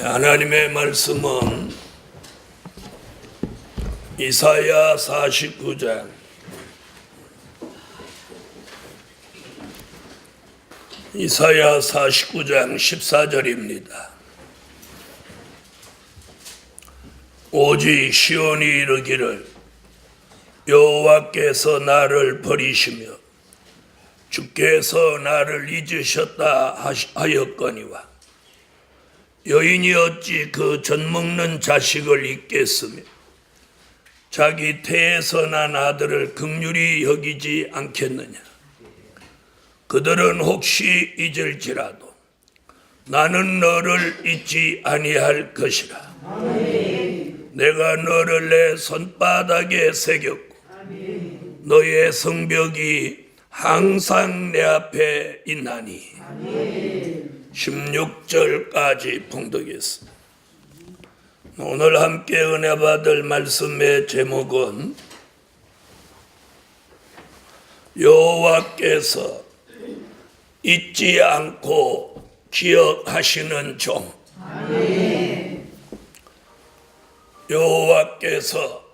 하나님의 말씀은 이사야 49장 이사야 49장 14절입니다. 오직 시온이 이르기를 여호와께서 나를 버리시며 주께서 나를 잊으셨다 하였거니와 여인이 어찌 그 젖먹는 자식을 잊겠으며 자기 태에서 난 아들을 긍휼히 여기지 않겠느냐. 그들은 혹시 잊을지라도 나는 너를 잊지 아니할 것이라. 아멘. 내가 너를 내 손바닥에 새겼고 너의 성벽이 항상 내 앞에 있나니. 아멘. 16절까지 봉독했습니다. 오늘 함께 은혜 받을 말씀의 제목은 여호와께서 잊지 않고 기억하시는 종. 아멘. 여호와께서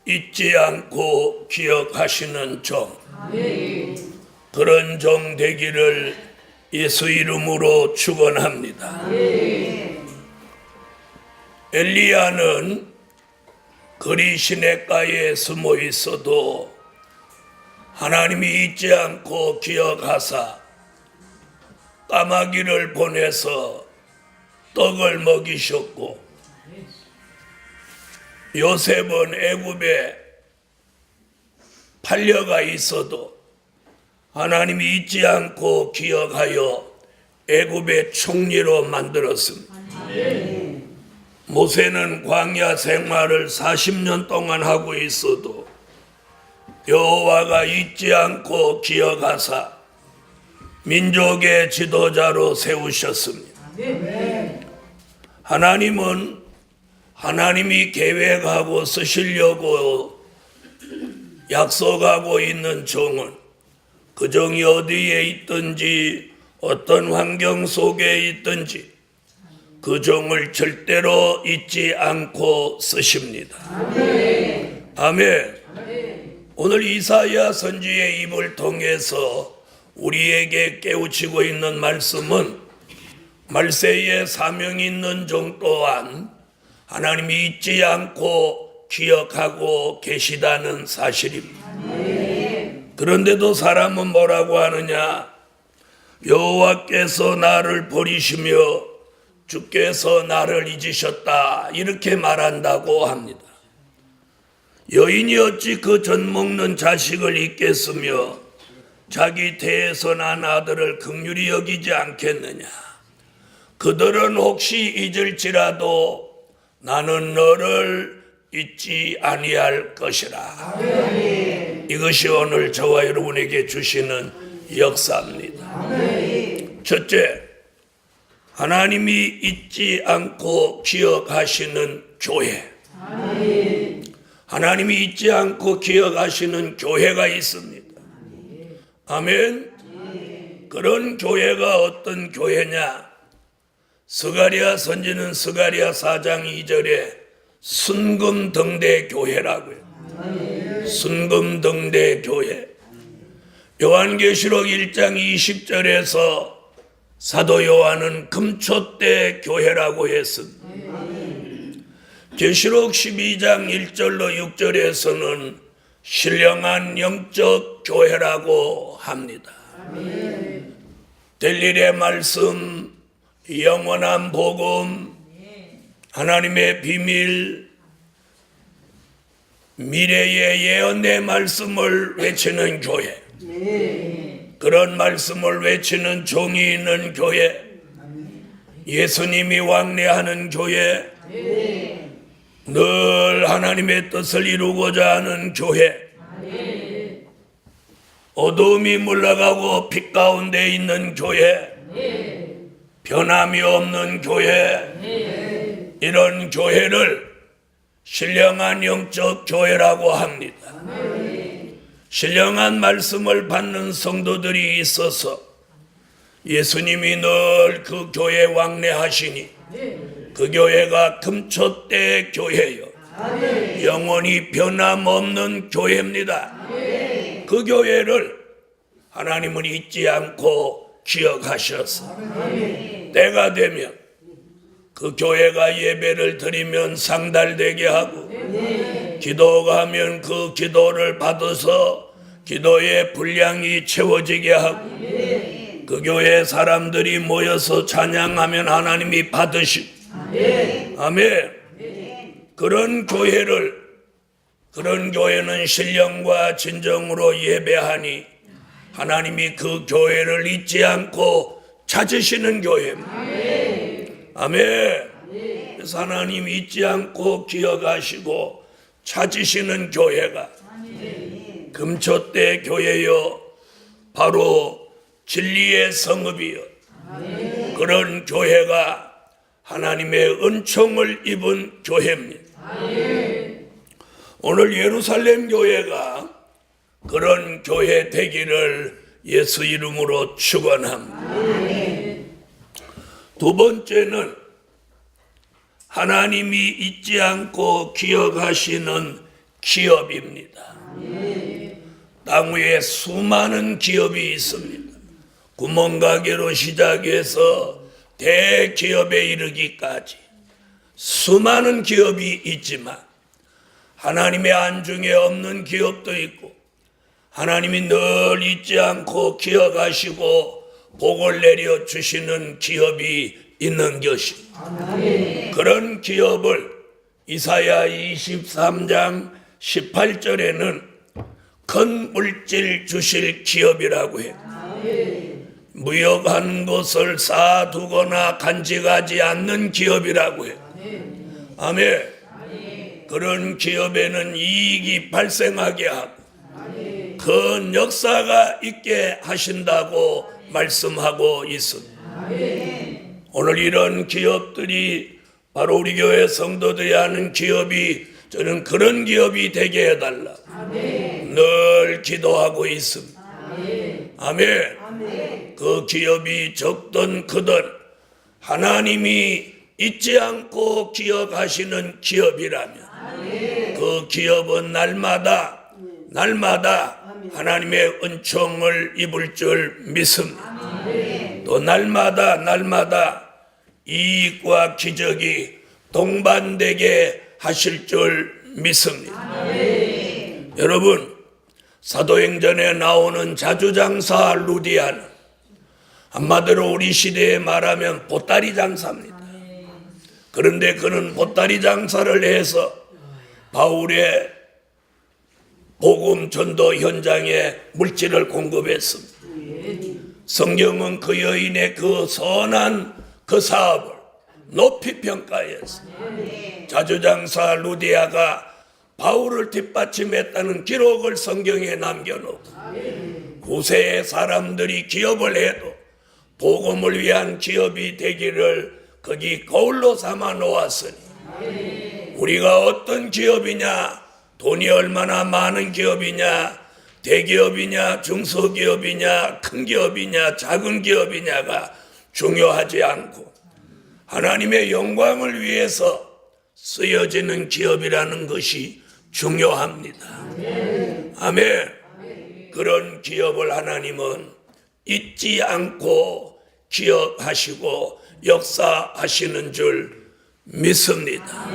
잊지 않고 기억하시는 종. 아멘. 그런 종 되기를 예수 이름으로 축원합니다. 아멘. 엘리야는 그리 시냇가에 숨어 있어도 하나님이 잊지 않고 기억하사 까마귀를 보내서 떡을 먹이셨고, 요셉은 애굽에 팔려가 있어도 하나님이 잊지 않고 기억하여 애굽의 총리로 만들었습니다. 모세는 광야 생활을 40년 동안 하고 있어도 여호와가 잊지 않고 기억하사 민족의 지도자로 세우셨습니다. 하나님은 하나님이 계획하고 쓰시려고 약속하고 있는 종은 그 종이 어디에 있든지 어떤 환경 속에 있든지 그 종을 절대로 잊지 않고 쓰십니다. 아멘. 아멘. 아멘. 오늘 이사야 선지의 입을 통해서 우리에게 깨우치고 있는 말씀은 말세에 사명 있는 종 또한 하나님이 잊지 않고 기억하고 계시다는 사실입니다. 아멘. 그런데도 사람은 뭐라고 하느냐? 여호와께서 나를 버리시며 주께서 나를 잊으셨다, 이렇게 말한다고 합니다. 여인이 어찌 그 젖먹는 자식을 잊겠으며 자기 태에서 난 아들을 긍휼히 여기지 않겠느냐. 그들은 혹시 잊을지라도 나는 너를 잊지 아니할 것이라. 아멘. 이것이 오늘 저와 여러분에게 주시는 역사입니다. 아멘. 첫째, 하나님이 잊지 않고 기억하시는 교회. 아멘. 하나님이 잊지 않고 기억하시는 교회가 있습니다. 아멘. 아멘. 그런 교회가 어떤 교회냐? 스가랴 선지는 스가랴 4장 2절에 순금등대 교회라고요. 아멘. 순금등대 교회. 요한계시록 1장 20절에서 사도 요한은 금초대 교회라고 했습니다. 계시록 12장 1절로 6절에서는 신령한 영적 교회라고 합니다. 델릴의 말씀, 영원한 복음, 하나님의 비밀, 미래의 예언의 말씀을 외치는 교회, 그런 말씀을 외치는 종이 있는 교회, 예수님이 왕래하는 교회, 늘 하나님의 뜻을 이루고자 하는 교회, 어두움이 물러가고 빛 가운데 있는 교회, 변함이 없는 교회, 이런 교회를 신령한 영적 교회라고 합니다. 신령한 말씀을 받는 성도들이 있어서 예수님이 늘 그 교회 왕래하시니 그 교회가 금초대 교회요 영원히 변함없는 교회입니다. 그 교회를 하나님은 잊지 않고 기억하셔서 때가 되면 그 교회가 예배를 드리면 상달되게 하고 기도가 하면 그 기도를 받아서 기도의 분량이 채워지게 하고 그 교회 사람들이 모여서 찬양하면 하나님이 받으시고 아멘. 그런 교회는 신령과 진정으로 예배하니 하나님이 그 교회를 잊지 않고 찾으시는 교회입니다. 아멘. 그래서 하나님 잊지 않고 기억하시고 찾으시는 교회가 금초대 교회요 바로 진리의 성읍이요 그런 교회가 하나님의 은총을 입은 교회입니다. 오늘 예루살렘 교회가 그런 교회 되기를 예수 이름으로 축원합니다. 두 번째는 하나님이 잊지 않고 기억하시는 기업입니다. 땅 위에 수많은 기업이 있습니다. 구멍가게로 시작해서 대기업에 이르기까지 수많은 기업이 있지만 하나님의 안중에 없는 기업도 있고 하나님이 늘 잊지 않고 기억하시고 복을 내려주시는 기업이 있는 것입니다. 그런 기업을 이사야 23장 18절에는 큰 물질 주실 기업이라고 해요. 무역한 것을 쌓아두거나 간직하지 않는 기업이라고 해요. 아멘. 그런 기업에는 이익이 발생하게 하고 큰 역사가 있게 하신다고 말씀하고 있습니다. 오늘 이런 기업들이 바로 우리 교회 성도들이 하는 기업이 저는 그런 기업이 되게 해달라 늘 기도하고 있습니다. 아멘. 그 기업이 적든 크든 하나님이 잊지 않고 기억하시는 기업이라면 그 기업은 날마다 하나님의 은총을 입을 줄 믿습니다. 또 날마다 이익과 기적이 동반되게 하실 줄 믿습니다. 여러분, 사도행전에 나오는 자주장사 루디아는 한마디로 우리 시대에 말하면 보따리 장사입니다. 그런데 그는 보따리 장사를 해서 바울의 복음 전도 현장에 물질을 공급했습니다. 성경은 그 여인의 그 선한 그 사업을 높이 평가했습니다. 자주장사 루디아가 바울을 뒷받침했다는 기록을 성경에 남겨놓고 구세의 사람들이 기업을 해도 복음을 위한 기업이 되기를 거기 거울로 삼아 놓았으니 우리가 어떤 기업이냐, 돈이 얼마나 많은 기업이냐, 대기업이냐, 중소기업이냐, 큰 기업이냐, 작은 기업이냐가 중요하지 않고 하나님의 영광을 위해서 쓰여지는 기업이라는 것이 중요합니다. 아멘. 그런 기업을 하나님은 잊지 않고 기억하시고 역사하시는 줄 믿습니다.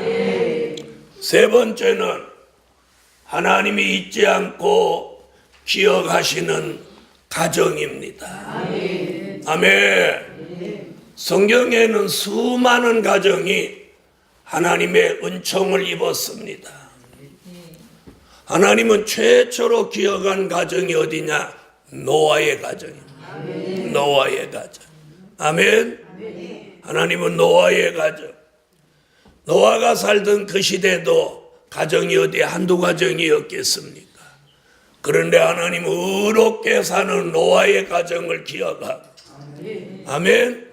세 번째는 하나님이 잊지 않고 기억하시는 가정입니다. 아멘. 성경에는 수많은 가정이 하나님의 은총을 입었습니다. 하나님은 최초로 기억한 가정이 어디냐? 노아의 가정입니다. 노아의 가정. 아멘. 하나님은 노아의 가정. 노아가 살던 그 시대도 가정이 어디 한두 가정이었겠습니까? 그런데 하나님은 의롭게 사는 노아의 가정을 기억하고 아멘.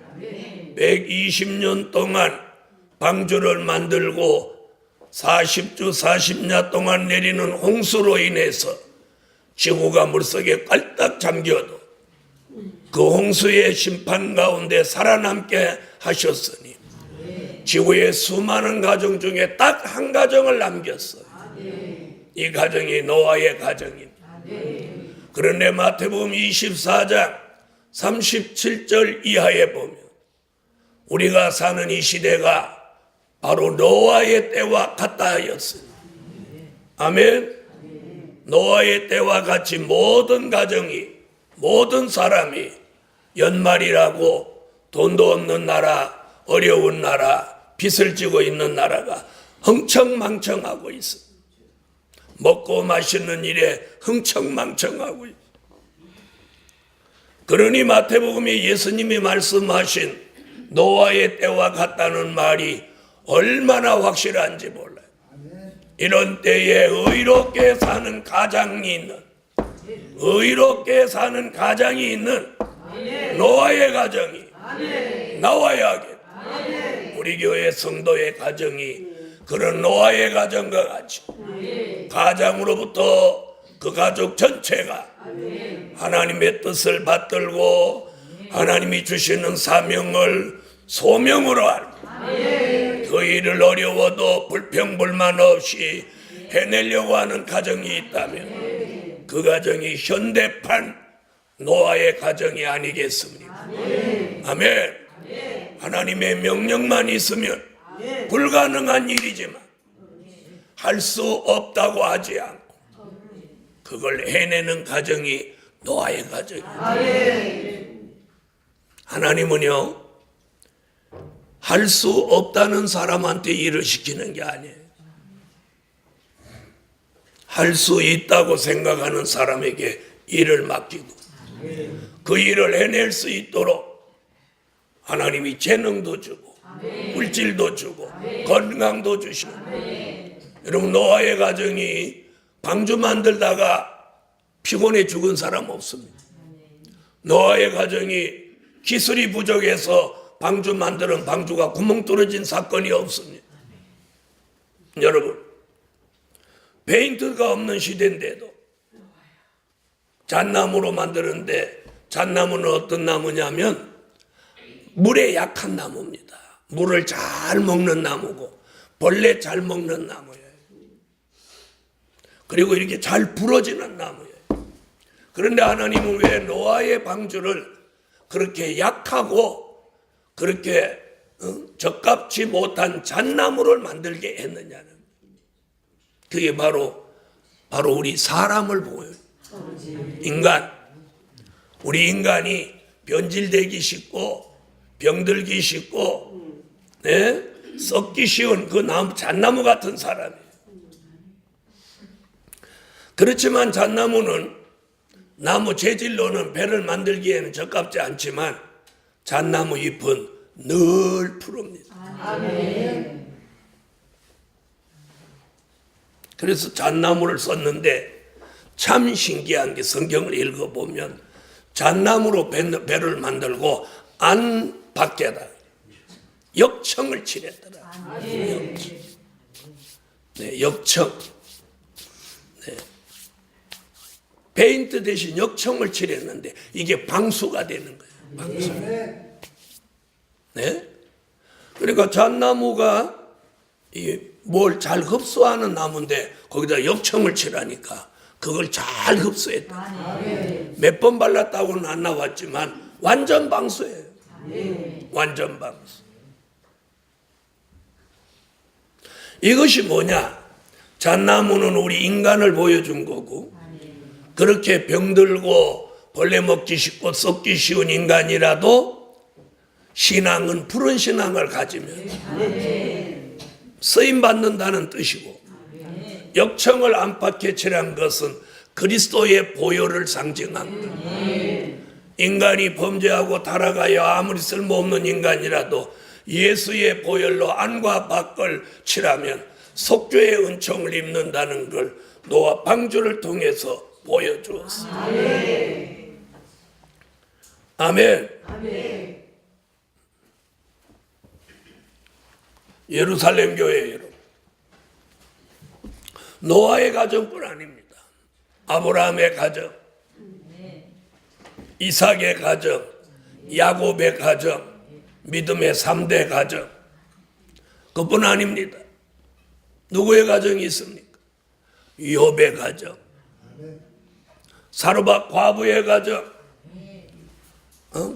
120년 동안 방주를 만들고 40주 40야 동안 내리는 홍수로 인해서 지구가 물속에 깔딱 잠겨도 그 홍수의 심판 가운데 살아남게 하셨으니 지구의 수많은 가정 중에 딱 한 가정을 남겼어요. 이 가정이 노아의 가정입니다. 그런데 마태복음 24장 37절 이하에 보면 우리가 사는 이 시대가 바로 노아의 때와 같다 하였어요. 아멘. 노아의 때와 같이 모든 가정이, 모든 사람이 연말이라고 돈도 없는 나라, 어려운 나라, 빚을 지고 있는 나라가 흥청망청하고 있어. 먹고 마시는 일에 흥청망청하고 있어. 그러니 마태복음에 예수님이 말씀하신 노아의 때와 같다는 말이 얼마나 확실한지 몰라요. 이런 때에 의롭게 사는 가장이 있는, 의롭게 사는 가장이 있는 노아의 가정이 나와야겠다. 우리 교회 성도의 가정이 그런 노아의 가정과 같이 가장으로부터 그 가족 전체가 하나님의 뜻을 받들고 하나님이 주시는 사명을 소명으로 알고 그 일을 어려워도 불평불만 없이 해내려고 하는 가정이 있다면 그 가정이 현대판 노아의 가정이 아니겠습니까? 아멘. 하나님의 명령만 있으면 불가능한 일이지만 할 수 없다고 하지 않고 그걸 해내는 가정이 노아의 가정입니다. 하나님은요, 할 수 없다는 사람한테 일을 시키는 게 아니에요. 할 수 있다고 생각하는 사람에게 일을 맡기고 그 일을 해낼 수 있도록 하나님이 재능도 주고 물질도 주고 건강도 주시고. 여러분, 노아의 가정이 방주 만들다가 피곤해 죽은 사람 없습니다. 노아의 가정이 기술이 부족해서 방주 만드는 방주가 구멍 뚫어진 사건이 없습니다. 여러분, 페인트가 없는 시대인데도 잣나무로 만드는데, 잣나무는 어떤 나무냐면 물에 약한 나무입니다. 물을 잘 먹는 나무고 벌레 잘 먹는 나무예요. 그리고 이렇게 잘 부러지는 나무예요. 그런데 하나님은 왜 노아의 방주를 그렇게 약하고 그렇게 적합지 못한 잣나무를 만들게 했느냐는, 그게 바로 우리 사람을 보여요. 우리 인간이 변질되기 쉽고 병들기 쉽고 썩기 쉬운 그 잣나무 같은 사람이에요. 그렇지만 잣나무는 나무 재질로는 배를 만들기에는 적합지 않지만 잣나무 잎은 늘 푸릅니다. 그래서 잣나무를 썼는데 참 신기한 게, 성경을 읽어보면 잣나무로 배를 만들고 안 밖에다 역청을 칠했더라. 역청. 페인트 대신 역청을 칠했는데 이게 방수가 되는 거예요. 방수. 그러니까 잣나무가 뭘 잘 흡수하는 나무인데 거기다 역청을 칠하니까 그걸 잘 흡수했다. 몇 번 발랐다고는 안 나왔지만 완전 방수예요. 완전 방수. 이것이 뭐냐? 잣나무는 우리 인간을 보여준 거고, 그렇게 병들고 벌레 먹기 쉽고 썩기 쉬운 인간이라도 신앙은 푸른 신앙을 가지면 쓰임 받는다는 뜻이고, 역청을 안팎에 칠한 것은 그리스도의 보혈을 상징합니다. 인간이 범죄하고 타락하여 아무리 쓸모없는 인간이라도 예수의 보혈로 안과 밖을 칠하면 속죄의 은총을 입는다는 걸 노아 방주를 통해서 보여주었습니다. 아멘. 예루살렘 교회 여러분, 노아의 가정뿐 아닙니다. 아브라함의 가정, 이삭의 가정, 야곱의 가정, 믿음의 3대 가정. 그뿐 아닙니다. 누구의 가정이 있습니까? 욥의 가정, 사르밧 과부의 가정.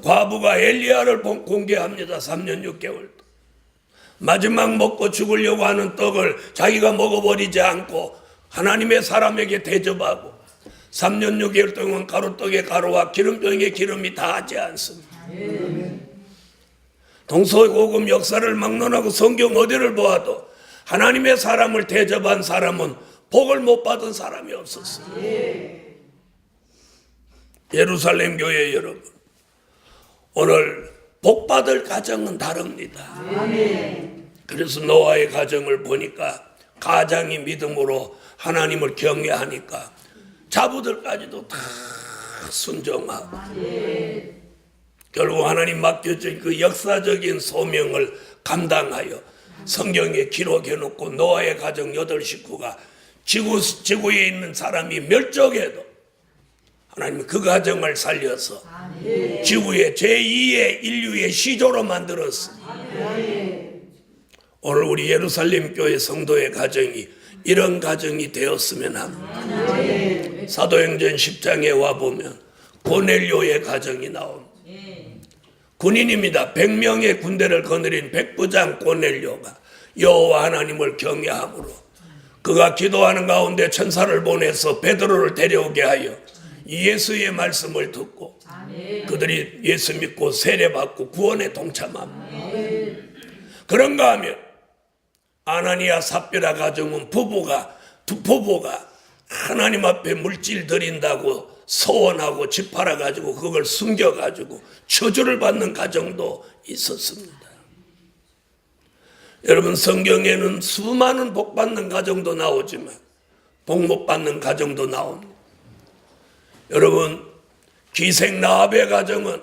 과부가 엘리야를 공개합니다. 3년 6개월. 마지막 먹고 죽으려고 하는 떡을 자기가 먹어버리지 않고 하나님의 사람에게 대접하고 3년 6개월 동안 가루떡에 가루와 기름병에 기름이 다하지 않습니다. 동서고금 역사를 막론하고 성경 어디를 보아도 하나님의 사람을 대접한 사람은 복을 못 받은 사람이 없었어요. 예루살렘 교회 여러분, 오늘 복받을 가정은 다릅니다. 그래서 노아의 가정을 보니까 가장이 믿음으로 하나님을 경외하니까 자부들까지도 다 순종하고 결국 하나님 맡겨진 그 역사적인 소명을 감당하여 성경에 기록해놓고 노아의 가정 8식구가 지구에 있는 사람이 멸종해도 하나님은 그 가정을 살려서 지구의 제2의 인류의 시조로 만들었습니다. 오늘 우리 예루살렘 교회 성도의 가정이 이런 가정이 되었으면 합니다. 사도행전 10장에 와보면 고넬료의 가정이 나옵니다. 군인입니다. 100명의 군대를 거느린 백부장 고넬료가 여호와 하나님을 경외함으로 그가 기도하는 가운데 천사를 보내서 베드로를 데려오게 하여 예수의 말씀을 듣고 그들이 예수 믿고 세례받고 구원에 동참합니다. 그런가 하면 아나니아 삽비라 가정은 두 부부가 하나님 앞에 물질 드린다고 소원하고 집 팔아가지고 그걸 숨겨가지고 저주를 받는 가정도 있었습니다. 여러분, 성경에는 수많은 복 받는 가정도 나오지만 복 못 받는 가정도 나옵니다. 여러분, 기생 라합의 가정은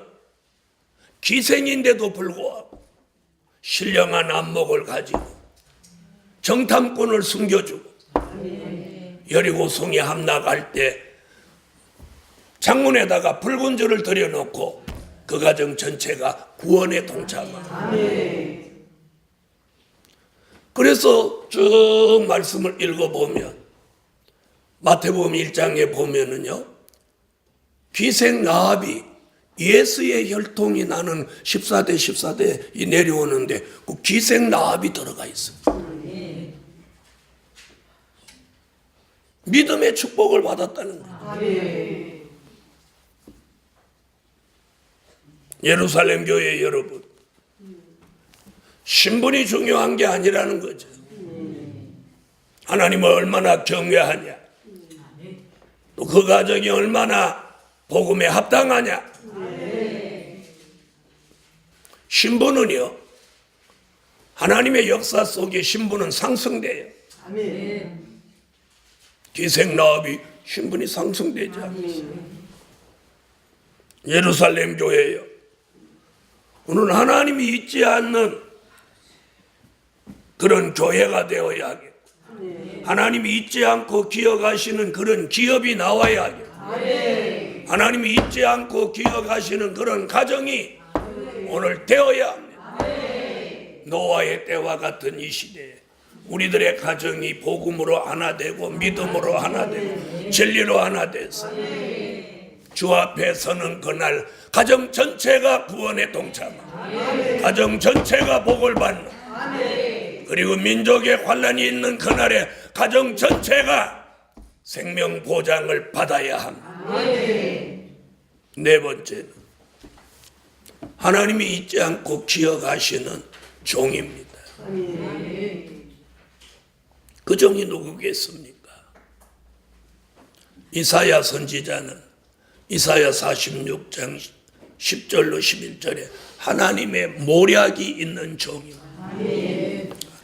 기생인데도 불구하고 신령한 안목을 가지고 정탐꾼을 숨겨주고 여리고성에 함락할 때 창문에다가 붉은 줄을 들여놓고 그 가정 전체가 구원에 동참합니다. 그래서 쭉 말씀을 읽어보면 마태복음 1장에 보면은요, 기생 라합이 예수의 혈통이 나는 14대 내려오는데 그 기생 라합이 들어가 있습니다. 믿음의 축복을 받았다는 거예요. 예루살렘 교회 여러분, 신분이 중요한 게 아니라는 거죠. 하나님을 얼마나 경외하냐, 또 그 가정이 얼마나 복음에 합당하냐. 신분은요, 하나님의 역사 속에 신분은 상승돼요. 기생 라합이 신분이 상승되지 않습니다. 예루살렘 교회요, 오늘 하나님이 있지 않는 그런 교회가 되어야 하겠고, 하나님이 있지 않고 기억하시는 그런 기업이 나와야 하겠고, 하나님이 있지 않고 기억하시는 그런 가정이 오늘 되어야 합니다. 노아의 때와 같은 이 시대에 우리들의 가정이 복음으로 하나 되고 믿음으로 하나 되고 진리로 하나 돼서 주 앞에 서는 그날 가정 전체가 구원에 동참하고 가정 전체가 복을 받는, 그리고 민족의 환난이 있는 그날에 가정 전체가 생명 보장을 받아야 합니다. 네 번째는 하나님이 잊지 않고 기억하시는 종입니다. 그 종이 누구겠습니까? 이사야 선지자는 이사야 46장 10절로 11절에 하나님의 모략이 있는 종입니다.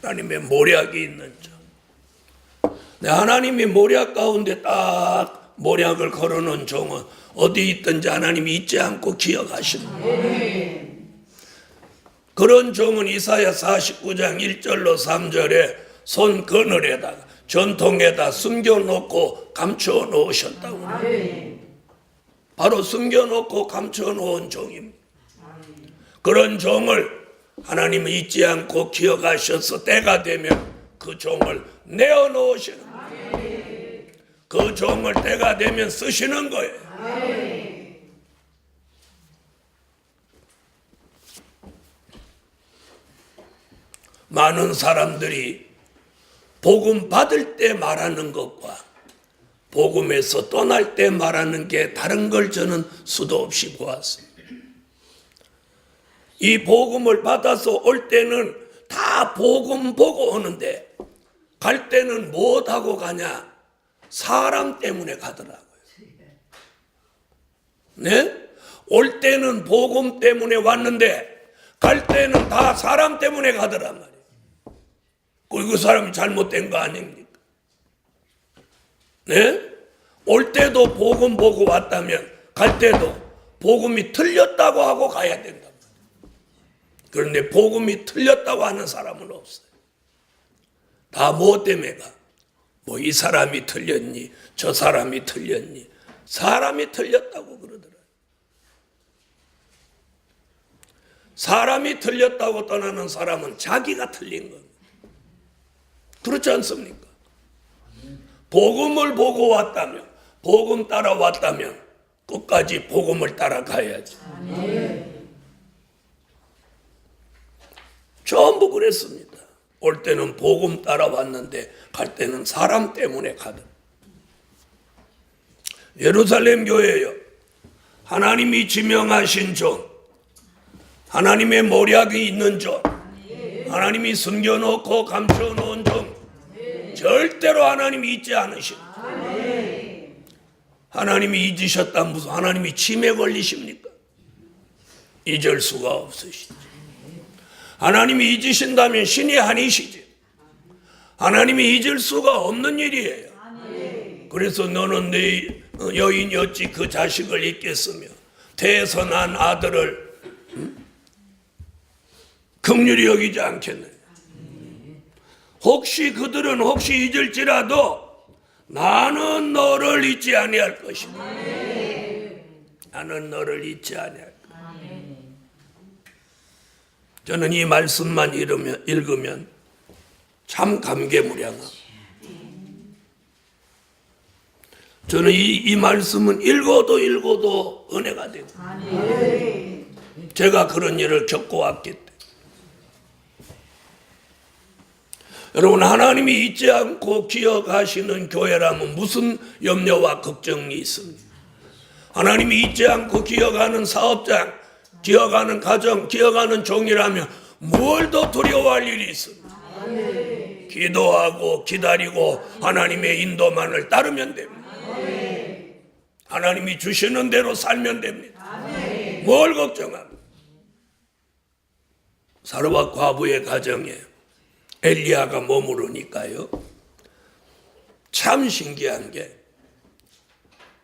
하나님의 모략이 있는 종. 하나님이 모략 가운데 딱 모략을 걸어놓은 종은 어디 있든지 하나님이 잊지 않고 기억하시는 거예요. 그런 종은 이사야 49장 1절로 3절에 손 그늘에다가 전통에다 숨겨놓고 감추어 놓으셨다고. 바로 숨겨놓고 감춰놓은 종입니다. 그런 종을 하나님은 잊지 않고 기억하셔서 때가 되면 그 종을 내어놓으시는 거예요. 그 종을 때가 되면 쓰시는 거예요. 많은 사람들이 복음 받을 때 말하는 것과 복음에서 떠날 때 말하는 게 다른 걸 저는 수도 없이 보았습니다. 이 복음을 받아서 올 때는 다 복음 보고 오는데 갈 때는 못하고 가냐? 사람 때문에 가더라고요. 네? 올 때는 복음 때문에 왔는데 갈 때는 다 사람 때문에 가더란 말이에요. 그 사람이 잘못된 거 아닙니까? 네? 올 때도 복음 보고 왔다면 갈 때도 복음이 틀렸다고 하고 가야 된다. 그런데 복음이 틀렸다고 하는 사람은 없어요. 다 뭐 때문에 가? 뭐 이 사람이 틀렸니? 저 사람이 틀렸니? 사람이 틀렸다고 그러더라고요. 사람이 틀렸다고 떠나는 사람은 자기가 틀린 겁니다. 그렇지 않습니까? 복음을 보고 왔다면, 복음 따라왔다면 끝까지 복음을 따라가야지. 전부 그랬습니다. 올 때는 복음 따라왔는데 갈 때는 사람 때문에 가더라. 예루살렘 교회요. 하나님이 지명하신 종, 하나님의 모략이 있는 종, 하나님이 숨겨놓고 감춰놓은 종, 절대로 하나님이 잊지 않으십니다. 하나님이 잊으셨다 무슨 하나님이 침에 걸리십니까? 잊을 수가 없으시죠. 하나님이 잊으신다면 신이 아니시지. 하나님이 잊을 수가 없는 일이에요. 그래서 너는 네 여인이 어찌 그 자식을 잊겠으며 태에서 난 아들을 긍휼히 여기지 않겠느냐. 혹시 그들은 혹시 잊을지라도 나는 너를 잊지 아니할 것이다. 나는 너를 잊지 아니할 것이다. 저는 이 말씀만 읽으면 참 감개무량합니다. 저는 이 말씀은 읽어도 은혜가 되고 제가 그런 일을 겪어왔기 때문에 여러분 하나님이 잊지 않고 기억하시는 교회라면 무슨 염려와 걱정이 있습니까? 하나님이 잊지 않고 기억하는 사업장, 기억하는 가정, 기억하는 종이라면 뭘 더 두려워할 일이 있습니까? 기도하고 기다리고 하나님의 인도만을 따르면 됩니다. 하나님이 주시는 대로 살면 됩니다. 뭘 걱정합니까? 사르밧 과부의 가정에 엘리야가 머무르니까요. 참 신기한 게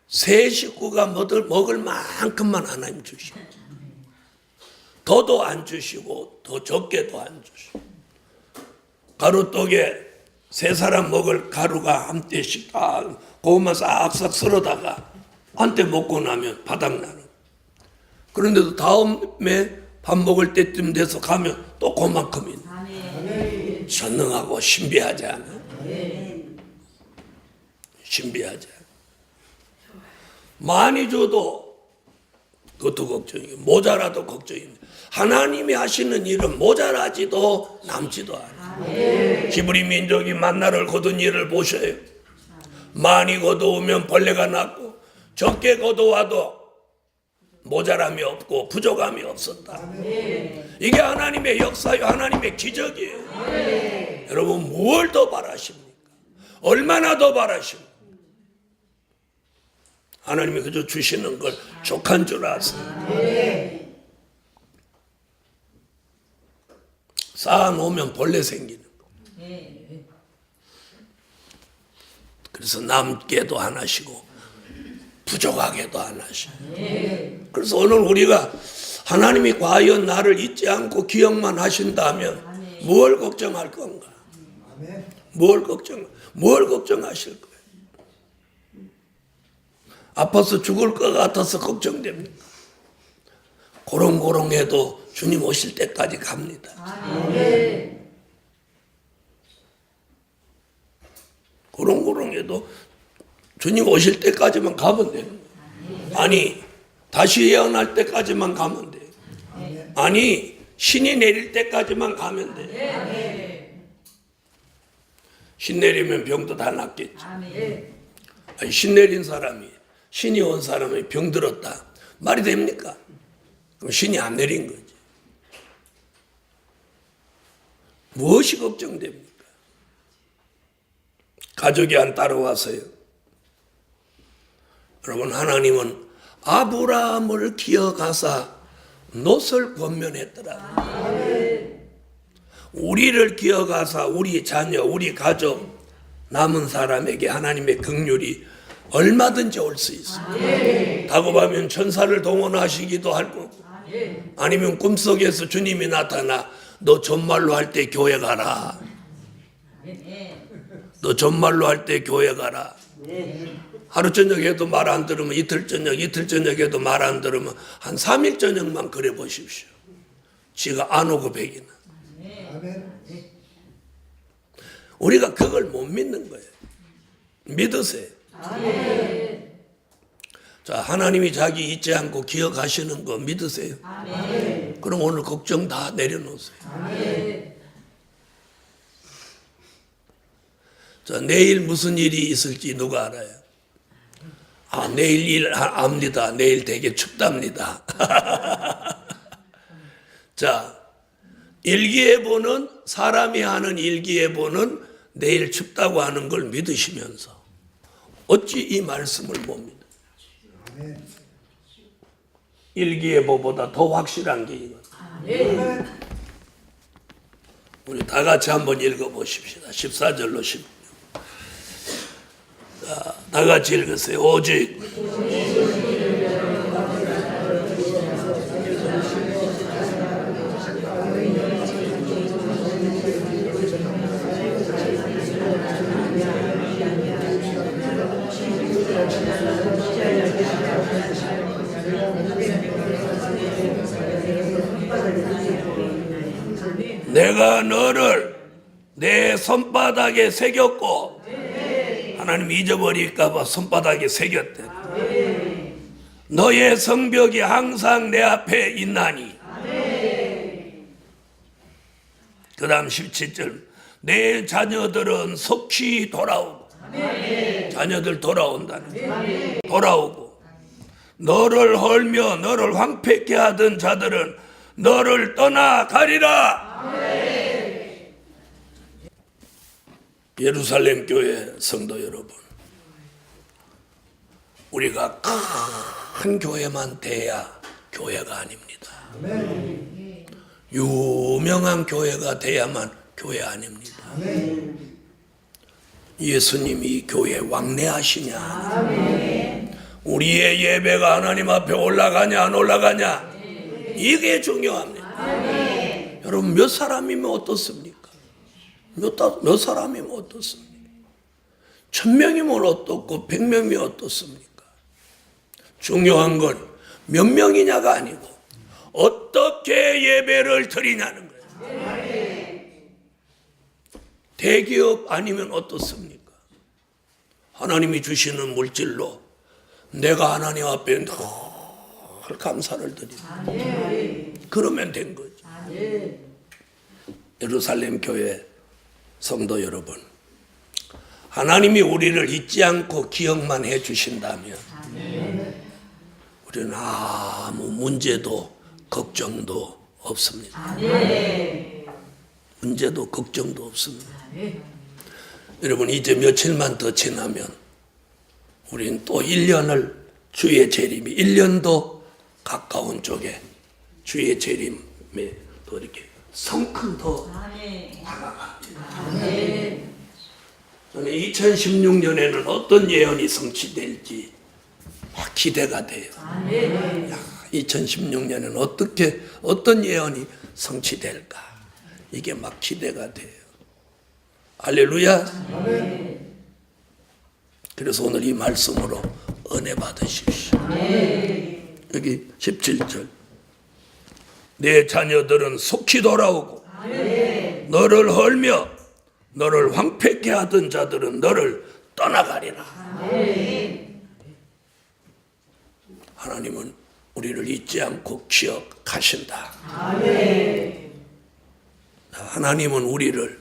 세 식구가 먹을 만큼만 하나님 주시고 더도 안 주시고 더 적게도 안 주시고 가루떡에 세 사람 먹을 가루가 한 떼씩 그것만 싹싹 썰어다가 한때 먹고 나면 바닥나는. 그런데도 다음에 밥 먹을 때쯤 돼서 가면 또 그만큼이네. 전능하고 신비하지 않아? 신비하지 않아? 많이 줘도 그것도 걱정이고 모자라도 걱정입니다. 하나님이 하시는 일은 모자라지도 남지도 않아. 히브리 민족이 만나를 거둔 일을 보셔요. 많이 거두면 벌레가 났고 적게 거두어도 모자람이 없고 부족함이 없었다. 이게 하나님의 역사요, 하나님의 기적이에요. 여러분 뭘 더 바라십니까? 얼마나 더 바라십니까? 하나님이 그저 주시는 걸 족한 줄 아세요? 쌓아놓으면 벌레 생기는 거. 그래서 남게도 안 하시고 부족하게도 안 하시고. 그래서 오늘 우리가 하나님이 과연 나를 잊지 않고 기억만 하신다면 뭘 걱정할 건가? 뭘 걱정하실 거예요? 아파서 죽을 것 같아서 걱정됩니까? 고롱고롱해도 주님 오실 때까지 갑니다. 고롱고롱해도 주님 오실 때까지만 가면 돼요. 아니 다시 예언할 때까지만 가면 돼요. 아니 신이 내릴 때까지만 가면 돼요. 신 내리면 병도 다 낫겠지. 아니, 신 내린 사람이 신이 온 사람이 병들었다 말이 됩니까? 그럼 신이 안 내린 거지. 무엇이 걱정됩니까? 가족이 안 따라와서요. 여러분, 하나님은 아브라함을 기어가사 롯을 권면했더라. 우리를 기어가사 우리 자녀, 우리 가족, 남은 사람에게 하나님의 긍휼이 얼마든지 올 수 있습니다. 다급하면 천사를 동원하시기도 할 거고, 아니면 꿈속에서 주님이 나타나 너 존말로 할 때 교회 가라. 너 존말로 할 때 교회 가라. 하루 저녁에도 말 안 들으면 이틀 저녁에도 말 안 들으면 한 3일 저녁만 그래 보십시오. 지가 안 오고 백이나. 우리가 그걸 못 믿는 거예요. 믿으세요. 자, 하나님이 자기 잊지 않고 기억하시는 거 믿으세요. 그럼 오늘 걱정 다 내려놓으세요. 자, 내일 무슨 일이 있을지 누가 알아요? 아, 내일 일 압니다. 내일 되게 춥답니다. 자, 일기예보는, 사람이 하는 일기예보는 내일 춥다고 하는 걸 믿으시면서 어찌 이 말씀을 못 믿어요? 일기예보보다 더 확실한 게 이거예요. 우리 다 같이 한번 읽어보십시다. 14절로 16. 자, 다 같이 읽으세요. 오직 내가 너를 내 손바닥에 새겼고, 하나님 잊어버릴까 봐 손바닥에 새겼대. 너의 성벽이 항상 내 앞에 있나니. 그 다음 17절. 내 자녀들은 속히 돌아오고. 자녀들 돌아온다는. 돌아오고. 너를 헐며 너를 황폐케 하던 자들은 너를 떠나가리라. 예루살렘 교회 성도 여러분, 우리가 큰 교회만 돼야 교회가 아닙니다. 유명한 교회가 돼야만 교회 아닙니다. 예수님이 교회 왕래하시냐, 우리의 예배가 하나님 앞에 올라가냐 안 올라가냐, 이게 중요합니다. 여러분, 몇 사람이면 어떻습니까? 몇 사람이면 어떻습니까? 1000명이면 어떻고 100명이면 어떻습니까? 중요한 건 몇 명이냐가 아니고 어떻게 예배를 드리냐는 거예요. 대기업 아니면 어떻습니까? 하나님이 주시는 물질로 내가 하나님 앞에 늘 감사를 드립니다. 그러면 된 거죠. 예루살렘 교회 성도 여러분, 하나님이 우리를 잊지 않고 기억만 해 주신다면 우리는 아무 문제도 걱정도 없습니다. 문제도 걱정도 없습니다. 여러분, 이제 며칠만 더 지나면 우리는 또 1년을 주의 재림이 1년도 가까운 쪽에 주의 재림에 또 이렇게 성큼 더 다가갑니다. 저는 2016년에는 어떤 예언이 성취될지 막 기대가 돼요. 2016년에는 어떤 예언이 성취될까, 이게 막 기대가 돼요. 할렐루야. 그래서 오늘 이 말씀으로 은혜 받으십시오. 여기 17절. 내 자녀들은 속히 돌아오고 너를 헐며 너를 황폐케 하던 자들은 너를 떠나가리라. 하나님은 우리를 잊지 않고 기억하신다. 하나님은 우리를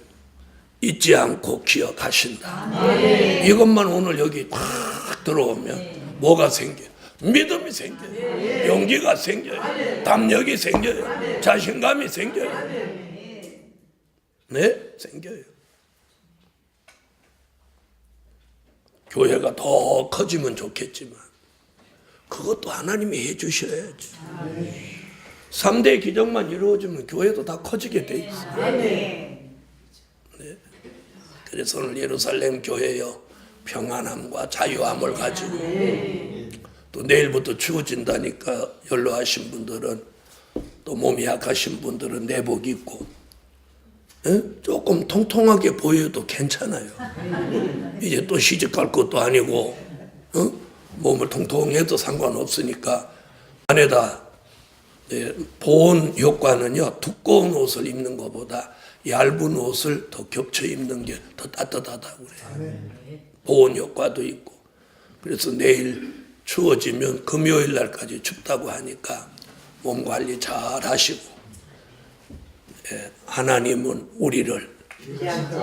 잊지 않고 기억하신다. 이것만 오늘 여기 딱 들어오면 뭐가 생겨요? 믿음이 생겨요. 용기가 생겨요. 담력이 생겨요. 자신감이 생겨요. 네? 생겨요. 교회가 더 커지면 좋겠지만 그것도 하나님이 해주셔야지. 3대 기적만 이루어지면 교회도 다 커지게 돼 있어요. 네. 그래서 오늘 예루살렘 교회여 평안함과 자유함을 가지고 또 내일부터 추워진다니까 연로하신 분들은 또 몸이 약하신 분들은 내복 입고 조금 통통하게 보여도 괜찮아요. 이제 또 시집갈 것도 아니고 몸을 통통해도 상관없으니까 안에다 보온 효과는요 두꺼운 옷을 입는 것보다 얇은 옷을 더 겹쳐 입는 게 더 따뜻하다고 그래요. 보온 효과도 있고. 그래서 내일 추워지면 금요일 날까지 춥다고 하니까 몸 관리 잘 하시고 하나님은 우리를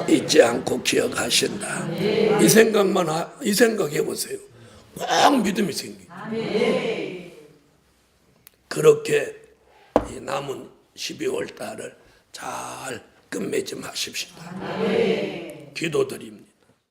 잊지 않고 기억하신다. 이 생각해 보세요. 꼭 믿음이 생겨요. 그렇게 남은 12월 달을 잘 끝맺음하십시다. 기도드립니다.